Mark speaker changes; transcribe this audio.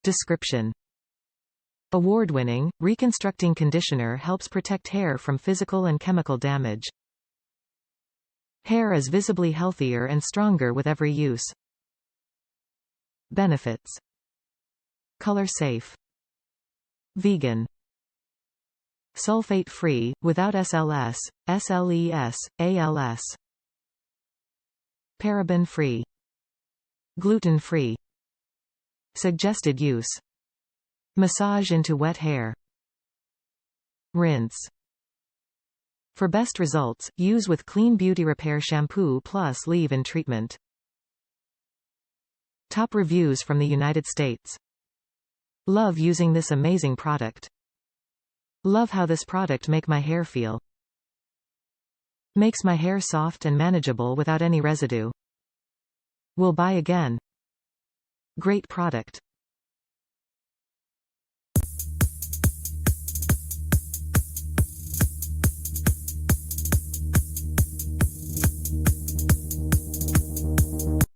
Speaker 1: Description: award-winning, reconstructing conditioner helps protect hair from physical and chemical damage. Hair is visibly healthier and stronger with every use. Benefits: color safe, vegan, sulfate-free, without SLS, SLES, ALS, paraben-free, gluten-free. Suggested use: massage into wet hair. Rinse. For best results, use with Clean Beauty Repair shampoo plus leave-in treatment. Top reviews from the United States. Love using this amazing product. Love how this product make my hair feel. Makes my hair soft and manageable without any residue. Will buy again. Great product.